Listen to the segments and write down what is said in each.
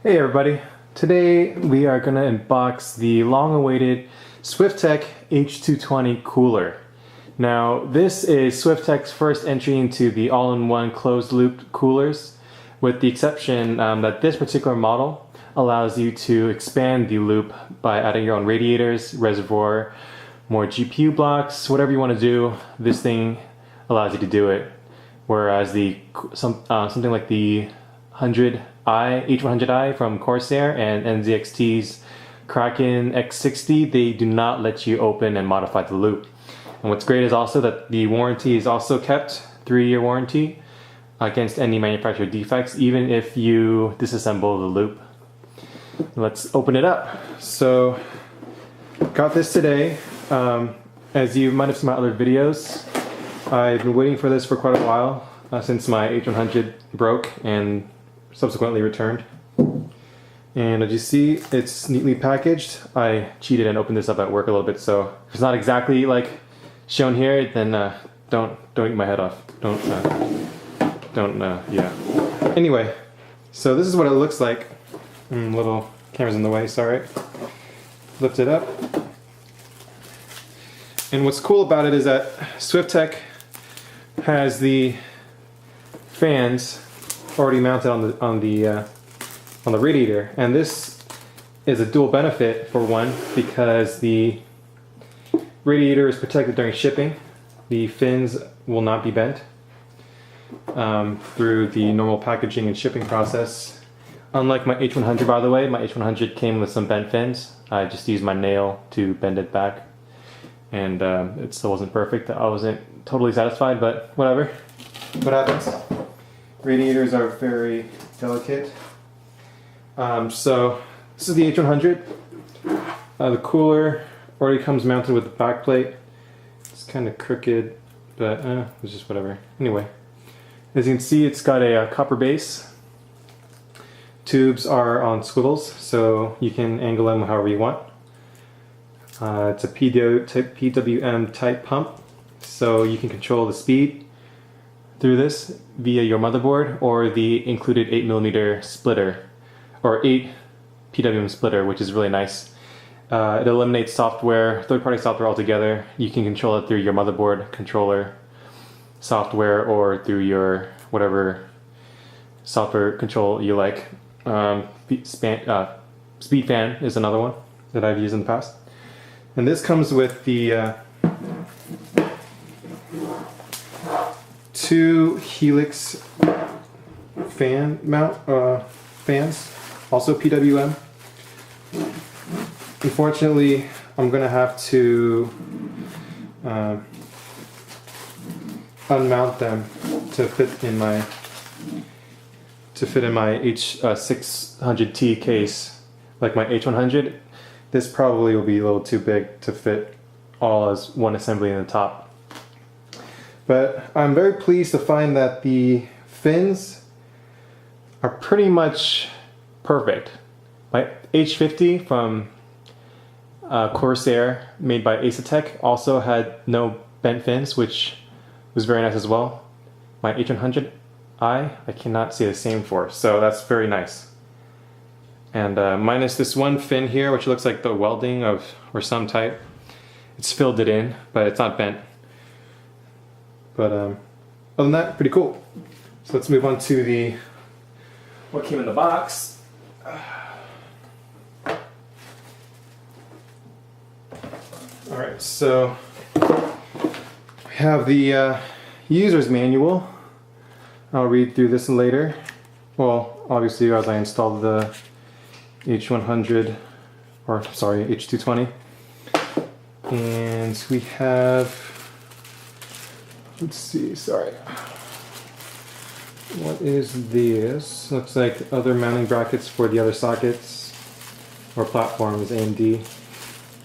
Hey everybody, today we are going to unbox the long-awaited Swiftech H220 cooler. Now this is Swiftech's first entry into the all-in-one closed-loop coolers, with the exception that this particular model allows you to expand the loop by adding your own radiators, reservoir, more GPU blocks, whatever you want to do. This thing allows you to do it, whereas something like the H100i from Corsair and NZXT's Kraken X60, they do not let you open and modify the loop. And what's great is also that the warranty is also kept, 3-year warranty against any manufacturer defects, even if you disassemble the loop. Let's open it up. So, got this today. As you might have seen my other videos, I've been waiting for this for quite a while, since my H100 broke and subsequently returned. And as you see, it's neatly packaged. I cheated and opened this up at work a little bit, so if it's not exactly like shown here, then don't eat my head off. Yeah. Anyway, so this is what it looks like. Little camera's in the way, sorry. Lift it up. And what's cool about it is that Swiftech has the fans already mounted on the radiator, and this is a dual benefit. For one, because the radiator is protected during shipping, the fins will not be bent through the normal packaging and shipping process. Unlike my H100, by the way, my H100 came with some bent fins. I just used my nail to bend it back, and it still wasn't perfect. I wasn't totally satisfied, but whatever. What happens? Radiators are very delicate. So this is the H100. The cooler already comes mounted with the back plate. It's kind of crooked, but it's just whatever. Anyway, as you can see, it's got a copper base. Tubes are on swivels, so you can angle them however you want. It's a PWM type pump, so you can control the speed through this via your motherboard or the included 8mm splitter, or 8 PWM splitter, which is really nice. It eliminates software, third-party software altogether. You can control it through your motherboard controller software or through your whatever software control you like. Speed fan is another one that I've used in the past. And this comes with the 2 Helix fan mount fans, also PWM. Unfortunately, I'm gonna have to unmount them to fit in my H600T case. Like my H100, this probably will be a little too big to fit all as one assembly in the top. But I'm very pleased to find that the fins are pretty much perfect. My H50 from Corsair, made by Asetek, also had no bent fins, which was very nice as well. My H100i, I cannot say the same for, so that's very nice. And minus this one fin here, which looks like the welding of or some type. It's filled it in, but it's not bent. But other than that, pretty cool. So let's move on to what came in the box. Alright, so we have the user's manual. I'll read through this later. Well, obviously as I installed the H100, or sorry, H220. And we have, let's see, sorry. What is this? Looks like other mounting brackets for the other sockets or platforms, AMD.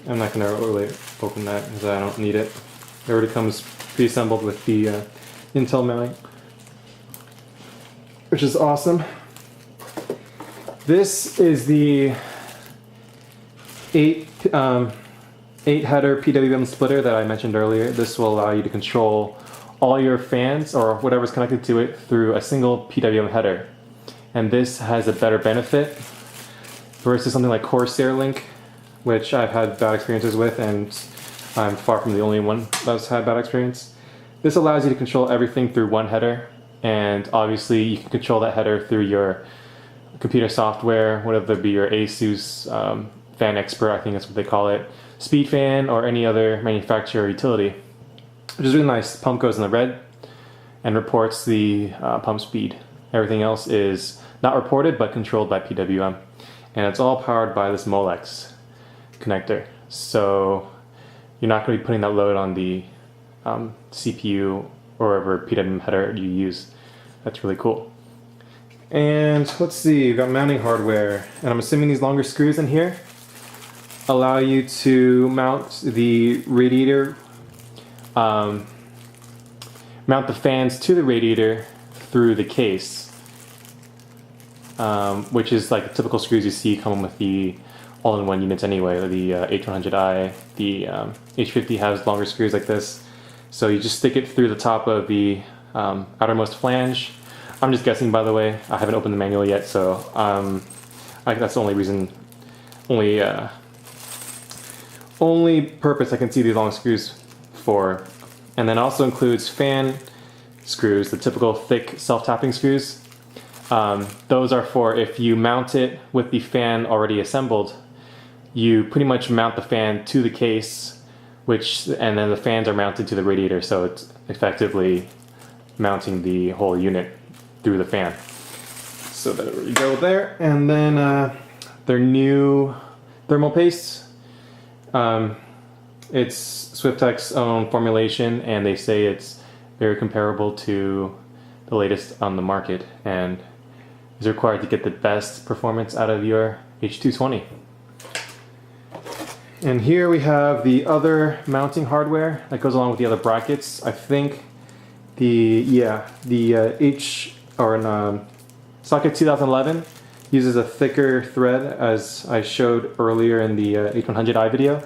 I'm not going to really open that because I don't need it. It already comes pre-assembled with the Intel mounting, which is awesome. This is the 8 header PWM splitter that I mentioned earlier. This will allow you to control all your fans or whatever's connected to it through a single PWM header. And this has a better benefit versus something like Corsair Link, which I've had bad experiences with, and I'm far from the only one that's had bad experience. This allows you to control everything through one header, and obviously you can control that header through your computer software, whether it be your Asus Fan Expert, I think that's what they call it, Speed Fan, or any other manufacturer utility, which is really nice. Pump goes in the red and reports the pump speed. Everything else is not reported but controlled by PWM, and it's all powered by this Molex connector. So you're not going to be putting that load on the CPU or whatever PWM header you use. That's really cool. And let's see, we've got mounting hardware, and I'm assuming these longer screws in here allow you to mount the radiator, mount the fans to the radiator through the case, which is like the typical screws you see coming with the all-in-one units anyway. The H100i, the H50 has longer screws like this. So you just stick it through the top of the outermost flange. I'm just guessing, by the way. I haven't opened the manual yet, so that's the only reason, only purpose I can see these long screws for. And then also includes fan screws, the typical thick self-tapping screws. Those are for if you mount it with the fan already assembled, you pretty much mount the fan to the case, and then the fans are mounted to the radiator, so it's effectively mounting the whole unit through the fan. So there we go there. And then their new thermal paste. It's Swiftech's own formulation, and they say it's very comparable to the latest on the market and is required to get the best performance out of your H220. And here we have the other mounting hardware that goes along with the other brackets. I think socket 2011 uses a thicker thread, as I showed earlier in the H100i video.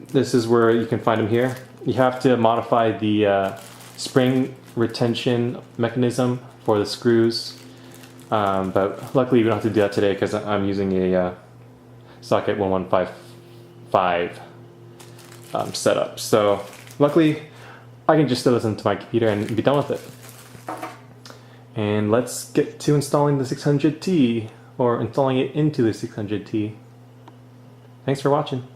This is where you can find them here. You have to modify the spring retention mechanism for the screws, but luckily we don't have to do that today because I'm using a socket 1155 setup. So luckily I can just throw this into my computer and be done with it. And let's get to installing the 600T, or installing it into the 600T. Thanks for watching.